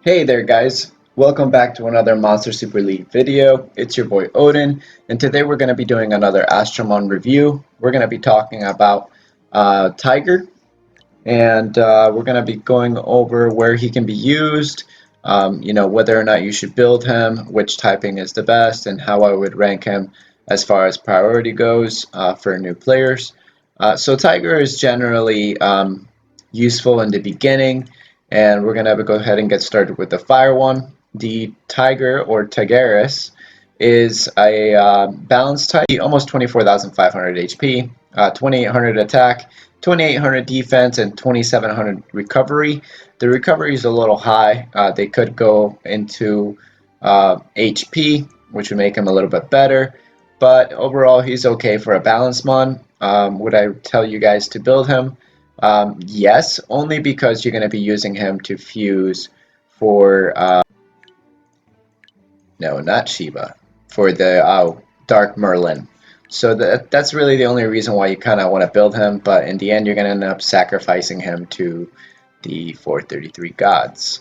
Hey there guys, welcome back to another Monster Super League video. It's your boy Odin, and today we're going to be doing another Astromon review. We're going to be talking about Tiger, and we're going to be going over where he can be used, whether or not you should build him, which typing is the best, and how I would rank him as far as priority goes for new players. So Tiger is generally useful in the beginning, and we're going to go ahead and get started with the fire one. The Tiger or Tigaris is a balanced type, almost 24,500 HP, 2,800 attack, 2,800 defense, and 2,700 recovery. The recovery is a little high. They could go into HP, which would make him a little bit better. But overall, he's okay for a balanced mon. Would I tell you guys to build him? Yes, only because you're going to be using him to fuse for, no, not Shiva, for the Dark Merlin. So that's really the only reason why you kind of want to build him, but in the end you're going to end up sacrificing him to the 433 gods.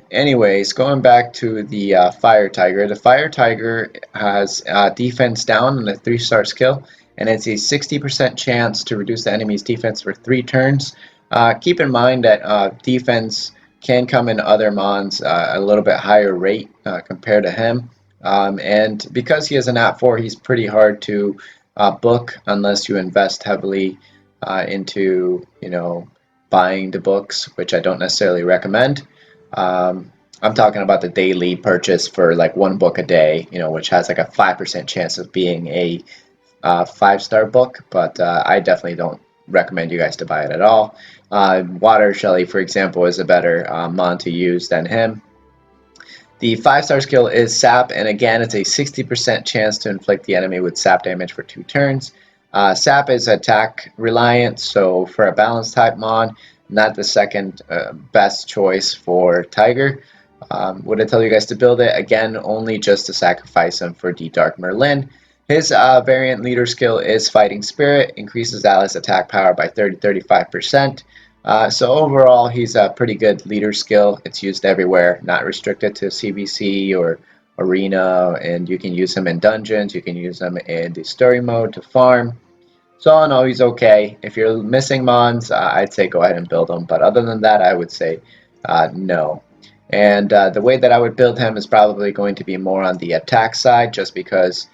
Anyways, going back to the Fire Tiger. The Fire Tiger has defense down on the 3-star skill, and it's a 60% chance to reduce the enemy's defense for 3 turns. Keep in mind that defense can come in other mons a little bit higher rate compared to him. And because he is an @4, he's pretty hard to book unless you invest heavily into, buying the books, which I don't necessarily recommend. I'm talking about the daily purchase for like 1 book a day, which has like a 5% chance of being a 5-star book, but I definitely don't recommend you guys to buy it at all. Water Shelly, for example, is a better mon to use than him. The 5-star skill is Sap, and again, it's a 60% chance to inflict the enemy with Sap damage for 2 turns. Sap is attack reliant, so for a balanced type mon, not the second best choice for Tiger. Would I tell you guys to build it? Again, only just to sacrifice him for the Dark Merlin. His variant leader skill is Fighting Spirit, increases allies' attack power by 35%. So overall, he's a pretty good leader skill. It's used everywhere, not restricted to CBC or Arena, and you can use him in dungeons, you can use him in the story mode to farm. So all in all, he's okay. If you're missing mons, I'd say go ahead and build him, but other than that, I would say no. And the way that I would build him is probably going to be more on the attack side, just because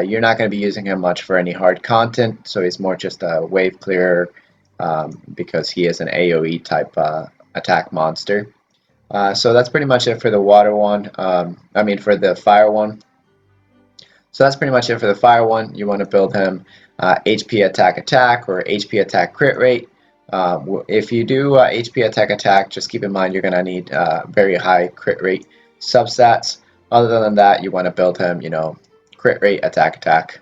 you're not going to be using him much for any hard content, so he's more just a wave clearer because he is an AoE type attack monster. So that's pretty much it for the water one. For the fire one. So that's pretty much it for the fire one. You want to build him HP attack or HP attack crit rate. If you do HP attack, just keep in mind you're going to need very high crit rate substats. Other than that, you want to build him, crit rate attack.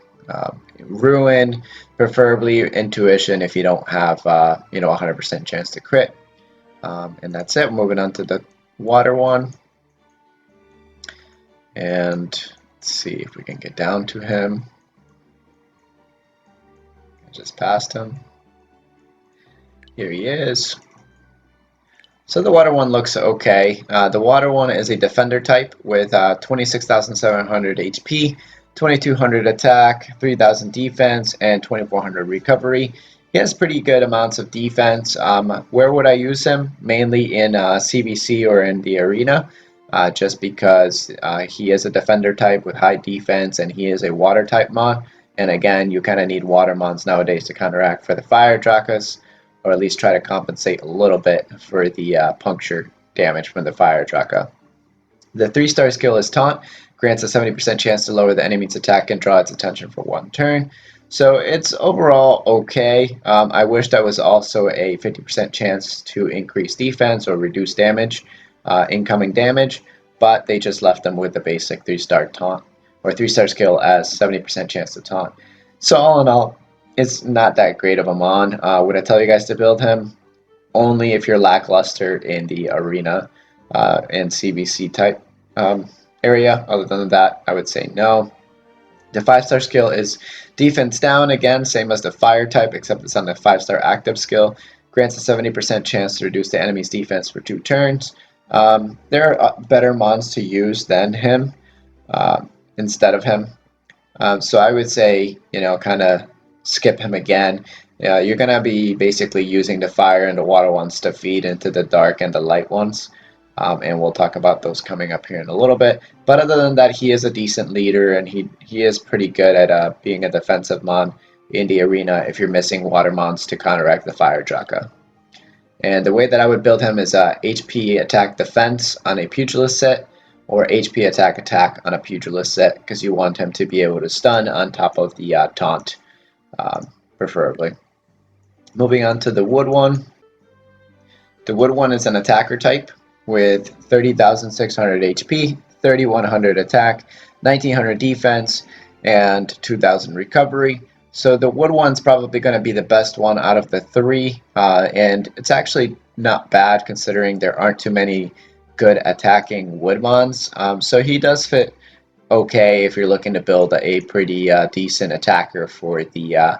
Ruin, preferably intuition if you don't have 100% chance to crit. And that's it. Moving on to the water one. And let's see if we can get down to him. Just past him. Here he is. So the water one looks okay. The water one is a defender type with 26,700 HP, 2,200 attack, 3,000 defense, and 2,400 recovery. He has pretty good amounts of defense. Where would I use him? Mainly in CBC or in the arena, just because he is a defender type with high defense and he is a water type mon. And again, you kind of need water mons nowadays to counteract for the fire Drakas, or at least try to compensate a little bit for the puncture damage from the fire Draka. The 3-star skill is Taunt, grants a 70% chance to lower the enemy's attack and draw its attention for 1 turn. So it's overall okay. I wish that was also a 50% chance to increase defense or reduce damage, incoming damage, but they just left them with the basic 3-star taunt, or 3-star skill as 70% chance to taunt. So all in all, it's not that great of a mon. Would I tell you guys to build him? Only if you're lackluster in the arena and CBC type area. Other than that, I would say no. The 5-star skill is defense down, again, same as the fire type, except it's on the 5-star active skill. Grants a 70% chance to reduce the enemy's defense for 2 turns. There are better mons to use than him instead of him. So I would say, kind of skip him again. You're going to be basically using the fire and the water ones to feed into the dark and the light ones. And we'll talk about those coming up here in a little bit. But other than that, he is a decent leader, and he is pretty good at being a defensive mon in the arena if you're missing water mons to counteract the fire Draka. And the way that I would build him is HP attack defense on a pugilist set, or HP attack attack on a pugilist set, because you want him to be able to stun on top of the taunt, preferably. Moving on to the wood one. The wood one is an attacker type with 30,600 HP, 3,100 attack, 1,900 defense, and 2,000 recovery. So the wood one's probably going to be the best one out of the three, and it's actually not bad considering there aren't too many good attacking wood mons. So he does fit okay if you're looking to build a pretty decent attacker for the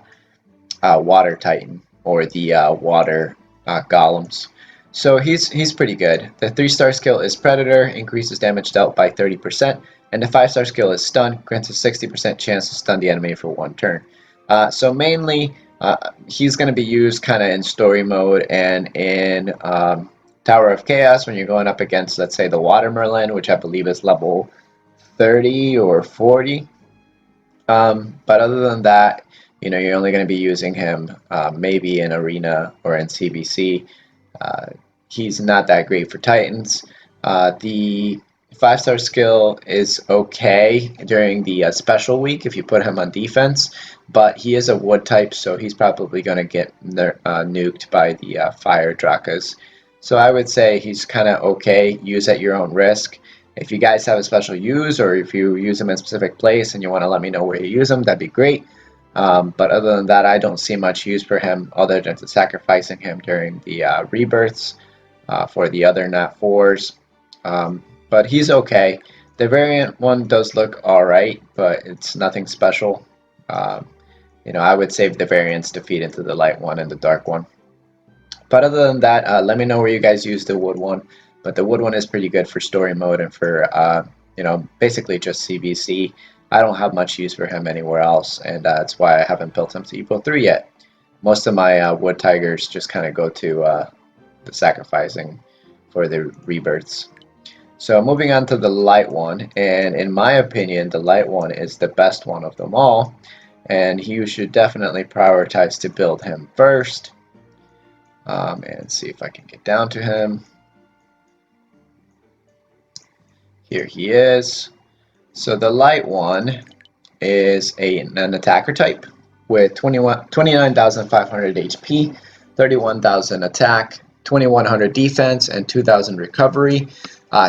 water titan or the water golems. So he's pretty good. The 3-star skill is Predator, increases damage dealt by 30%, and the 5-star skill is Stun, grants a 60% chance to stun the enemy for 1 turn. So mainly, he's going to be used kind of in story mode and in Tower of Chaos when you're going up against, let's say, the Water Merlin, which I believe is level 30 or 40. But other than that, you're only going to be using him maybe in Arena or in CBC. He's not that great for Titans. The 5-star skill is okay during the special week if you put him on defense, but he is a wood type, so he's probably going to get nuked by the fire Drakas. So I would say he's kind of okay, use at your own risk. If you guys have a special use, or if you use him in a specific place and you want to let me know where you use him, that'd be great. But other than that, I don't see much use for him other than sacrificing him during the rebirths for the other Nat 4s. But he's okay. The variant one does look alright, but it's nothing special. I would save the variants to feed into the light one and the dark one. But other than that, let me know where you guys use the wood one. But the wood one is pretty good for story mode and for, basically just CBC. I don't have much use for him anywhere else, and that's why I haven't built him to Evo 3 yet. Most of my wood tigers just kind of go to the sacrificing for the rebirths. So moving on to the light one, and in my opinion, the light one is the best one of them all, and you should definitely prioritize to build him first. And see if I can get down to him. Here he is. So the light one is an attacker type with 29,500 HP, 31,000 attack, 2,100 defense, and 2,000 recovery.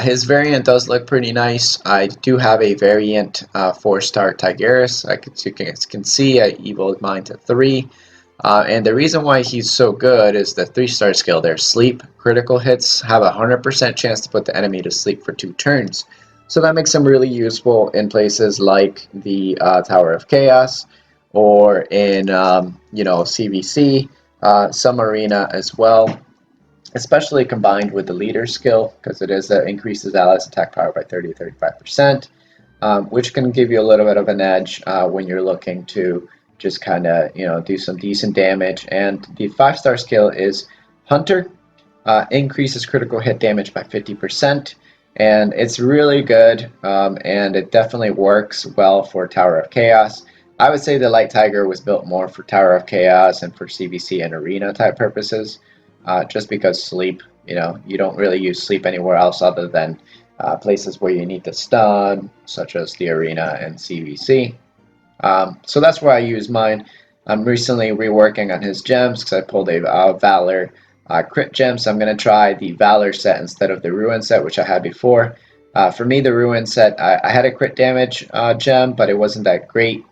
His variant does look pretty nice. I do have a variant 4-star Tigaris. You can see I evolved mine to 3. And the reason why he's so good is the 3-star skill there. Sleep. Critical hits have a 100% chance to put the enemy to sleep for 2 turns. So that makes him really useful in places like the Tower of Chaos or in, CVC, some arena as well. Especially combined with the leader skill, because it increases allies attack power by 30-35%, which can give you a little bit of an edge when you're looking to just kind of do some decent damage. And the 5-star skill is Hunter, increases critical hit damage by 50%, and it's really good, and it definitely works well for Tower of Chaos. I would say the Light Tiger was built more for Tower of Chaos and for CVC and arena type purposes, just because sleep, you don't really use sleep anywhere else other than places where you need to stun, such as the arena and CVC. So that's where I use mine. I'm recently reworking on his gems because I pulled a Valor crit gem, so I'm going to try the Valor set instead of the Ruin set, which I had before. For me, the Ruin set, I had a crit damage gem, but it wasn't that great.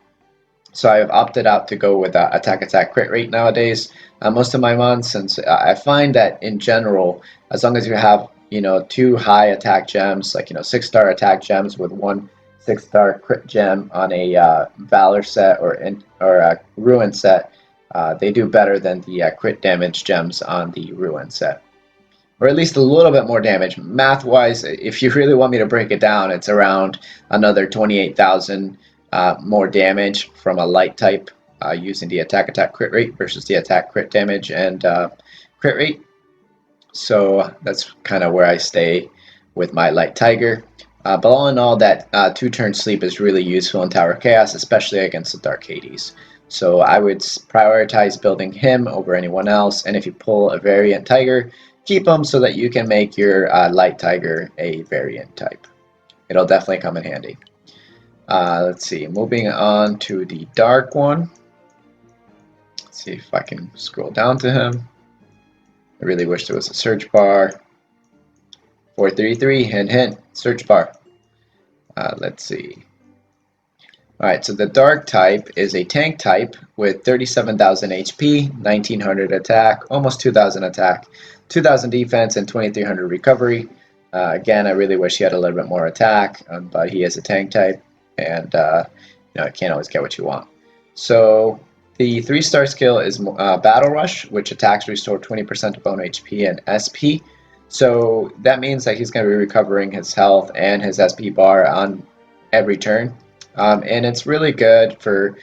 So I've opted out to go with attack crit rate nowadays. Most of my mons, since I find that in general, as long as you have 2 high attack gems, like 6-star attack gems with 1 6-star crit gem on a Valor set or a Ruin set, they do better than the crit damage gems on the Ruin set. or at least a little bit more damage. Math-wise, if you really want me to break it down, it's around another 28,000 more damage from a light type using the attack crit rate versus the attack crit damage and crit rate. So that's kind of where I stay with my light tiger. But all in all, that 2-turn sleep is really useful in Tower Chaos, especially against the Dark Hades. So I would prioritize building him over anyone else, and if you pull a variant tiger, keep him so that you can make your light tiger a variant type. It'll definitely come in handy. Let's see, moving on to the dark one. Let's see if I can scroll down to him. I really wish there was a search bar. 433, hint hint, search bar. Let's see. Alright, so the dark type is a tank type with 37,000 HP, 1900 attack, almost 2000 attack, 2000 defense, and 2300 recovery. Again, I really wish he had a little bit more attack, but he is a tank type, and you know, you can't always get what you want. So the 3-star skill is Battle Rush, which attacks restore 20% of own HP and SP. So that means that he's going to be recovering his health and his SP bar on every turn. And it's really good for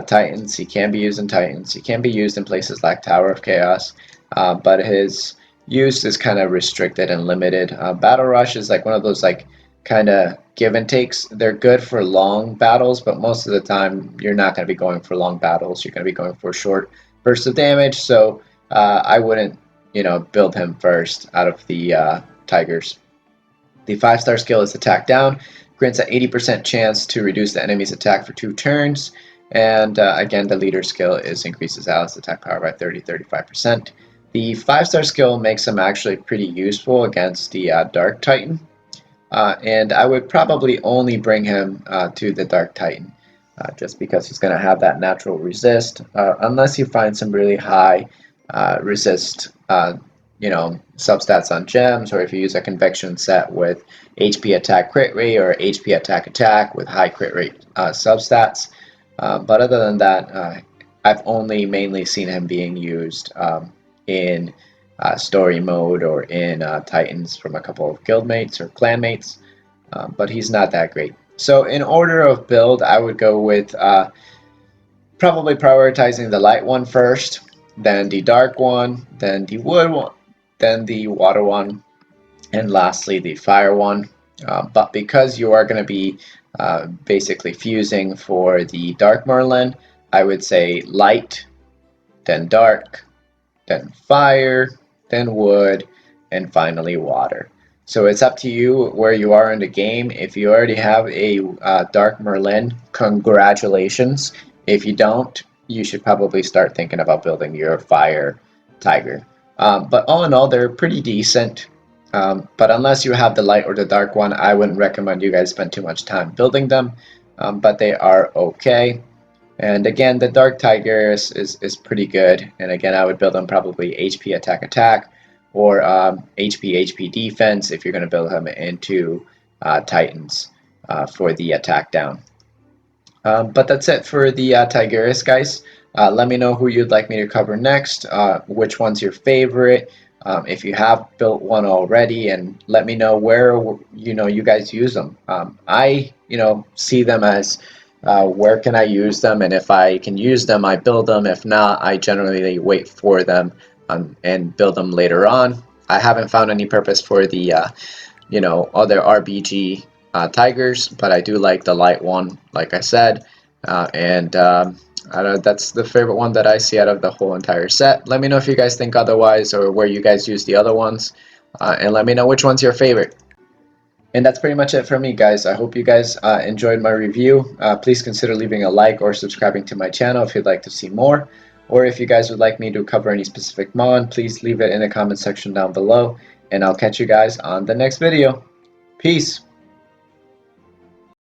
Titans. He can be used in Titans. He can be used in places like Tower of Chaos. But his use is kind of restricted and limited. Battle Rush is like one of those like kind of give and takes. They're good for long battles, but most of the time you're not going to be going for long battles. You're going to be going for short bursts of damage. So I wouldn't, you know, build him first out of the Tigers. The 5-star skill is Attack Down. Grants an 80% chance to reduce the enemy's attack for 2 turns. And again, the leader skill is increases Alice's attack power by 30-35%. The 5-star skill makes him actually pretty useful against the Dark Titan. And I would probably only bring him to the Dark Titan. Just because he's going to have that natural resist, unless you find some really high resist, you know, substats on gems, or if you use a convection set with HP attack crit rate or HP attack with high crit rate substats. But other than that, I've only mainly seen him being used in story mode or in Titans from a couple of guildmates or clanmates, but he's not that great. So in order of build, I would go with probably prioritizing the light one first, then the dark one, then the wood one, then the water one, and lastly the fire one. But because you are going to be basically fusing for the Dark Merlin, I would say light, then dark, then fire, then wood, and finally water. So it's up to you where you are in the game. If you already have a Dark Merlin, congratulations. If you don't, you should probably start thinking about building your Fire Tiger. But all in all, they're pretty decent. But unless you have the light or the dark one, I wouldn't recommend you guys spend too much time building them. But they are okay. And again, the Dark Tiger is pretty good. And again, I would build them probably HP attack, or HP defense if you're going to build him into Titans for the attack down. But that's it for the Tigris, guys. Let me know who you'd like me to cover next, which one's your favorite, if you have built one already, and let me know where you guys use them. I see them as where can I use them, and if I can use them, I build them. If not, I generally wait for them and build them later on. I haven't found any purpose for the other RBG Tigers, but I do like the light one, like I said, and I don't know, that's the favorite one that I see out of the whole entire set. Let me know if you guys think otherwise, or where you guys use the other ones, and let me know which one's your favorite. And that's pretty much it for me, guys. I hope you guys enjoyed my review. Please consider leaving a like or subscribing to my channel if you'd like to see more. Or if you guys would like me to cover any specific mod, please leave it in the comment section down below. And I'll catch you guys on the next video. Peace!